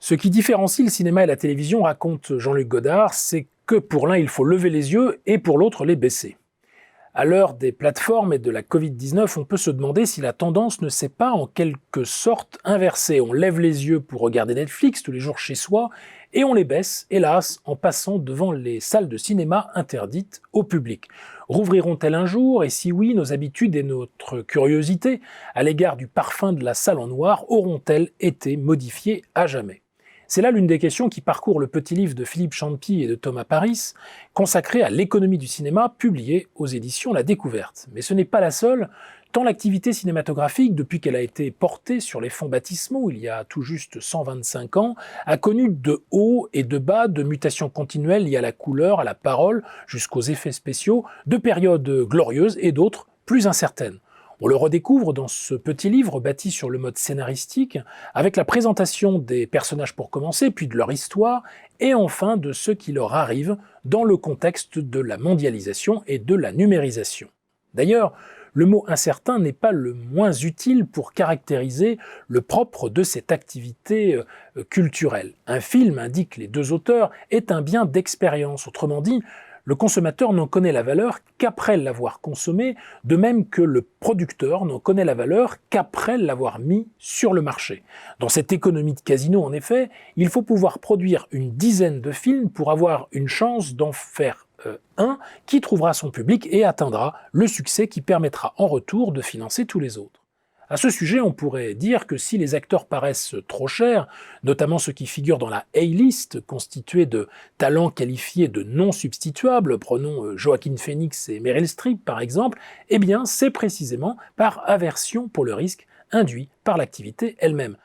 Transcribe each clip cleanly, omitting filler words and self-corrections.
Ce qui différencie le cinéma et la télévision, raconte Jean-Luc Godard, c'est que pour l'un, il faut lever les yeux et pour l'autre, les baisser. À l'heure des plateformes et de la Covid-19, on peut se demander si la tendance ne s'est pas en quelque sorte inversée. On lève les yeux pour regarder Netflix tous les jours chez soi et on les baisse, hélas, en passant devant les salles de cinéma interdites au public. Rouvriront-elles un jour? Et si oui, nos habitudes et notre curiosité à l'égard du parfum de la salle en noir auront-elles été modifiées à jamais? C'est là l'une des questions qui parcourt le petit livre de Philippe Champy et de Thomas Paris, consacré à l'économie du cinéma, publié aux éditions La Découverte. Mais ce n'est pas la seule, tant l'activité cinématographique, depuis qu'elle a été portée sur les fonds baptismaux il y a tout juste 125 ans, a connu de hauts et de bas, de mutations continuelles liées à la couleur, à la parole, jusqu'aux effets spéciaux, de périodes glorieuses et d'autres plus incertaines. On le redécouvre dans ce petit livre bâti sur le mode scénaristique, avec la présentation des personnages pour commencer, puis de leur histoire, et enfin de ce qui leur arrive dans le contexte de la mondialisation et de la numérisation. D'ailleurs, le mot incertain n'est pas le moins utile pour caractériser le propre de cette activité culturelle. Un film, indiquent les deux auteurs, est un bien d'expérience, autrement dit, le consommateur n'en connaît la valeur qu'après l'avoir consommé, de même que le producteur n'en connaît la valeur qu'après l'avoir mis sur le marché. Dans cette économie de casino, en effet, il faut pouvoir produire une dizaine de films pour avoir une chance d'en faire un qui trouvera son public et atteindra le succès qui permettra en retour de financer tous les autres. À ce sujet, on pourrait dire que si les acteurs paraissent trop chers, notamment ceux qui figurent dans la A-list, constituée de talents qualifiés de non substituables, prenons Joaquin Phoenix et Meryl Streep par exemple, eh bien c'est précisément par aversion pour le risque induit par l'activité elle-même.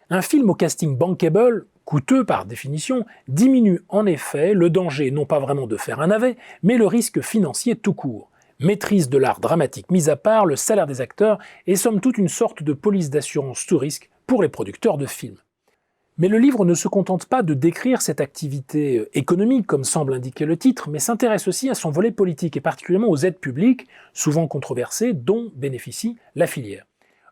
Un film au casting bankable, coûteux par définition, diminue en effet le danger non pas vraiment de faire un navet, mais le risque financier tout court. Maîtrise de l'art dramatique mise à part, le salaire des acteurs est somme toute une sorte de police d'assurance tout risque pour les producteurs de films. Mais le livre ne se contente pas de décrire cette activité économique, comme semble indiquer le titre, mais s'intéresse aussi à son volet politique et particulièrement aux aides publiques, souvent controversées, dont bénéficie la filière.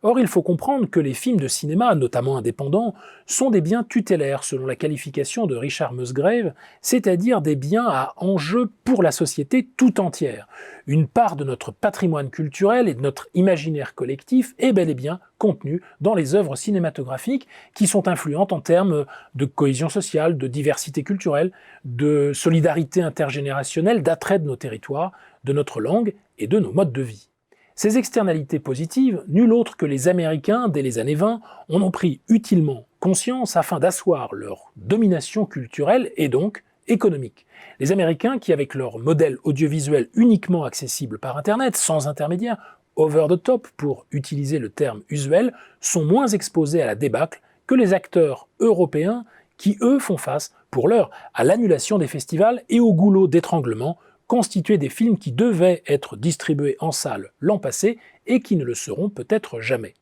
Or, il faut comprendre que les films de cinéma, notamment indépendants, sont des biens tutélaires selon la qualification de Richard Musgrave, c'est-à-dire des biens à enjeu pour la société tout entière. Une part de notre patrimoine culturel et de notre imaginaire collectif est bel et bien contenue dans les œuvres cinématographiques qui sont influentes en termes de cohésion sociale, de diversité culturelle, de solidarité intergénérationnelle, d'attrait de nos territoires, de notre langue et de nos modes de vie. Ces externalités positives, nul autre que les Américains, dès les années 20, en ont pris utilement conscience afin d'asseoir leur domination culturelle et donc économique. Les Américains qui, avec leur modèle audiovisuel uniquement accessible par Internet, sans intermédiaire, over the top pour utiliser le terme usuel, sont moins exposés à la débâcle que les acteurs européens qui, eux, font face, pour l'heure, à l'annulation des festivals et au goulot d'étranglement constitué des films qui devaient être distribués en salle l'an passé et qui ne le seront peut-être jamais.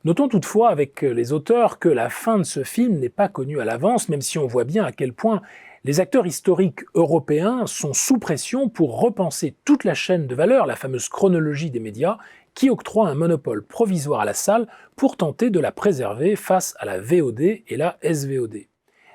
Notons toutefois avec les auteurs que la fin de ce film n'est pas connue à l'avance, même si on voit bien à quel point les acteurs historiques européens sont sous pression pour repenser toute la chaîne de valeur, la fameuse chronologie des médias, qui octroie un monopole provisoire à la salle pour tenter de la préserver face à la VOD et la SVOD.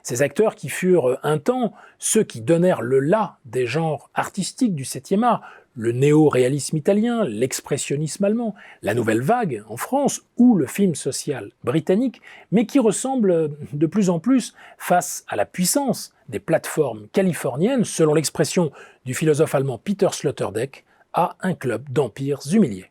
Ces acteurs qui furent un temps ceux qui donnèrent le la des genres artistiques du 7e art, le néo-réalisme italien, l'expressionnisme allemand, la nouvelle vague en France ou le film social britannique, mais qui ressemblent de plus en plus, face à la puissance des plateformes californiennes, selon l'expression du philosophe allemand Peter Sloterdijk, à un club d'empires humiliés.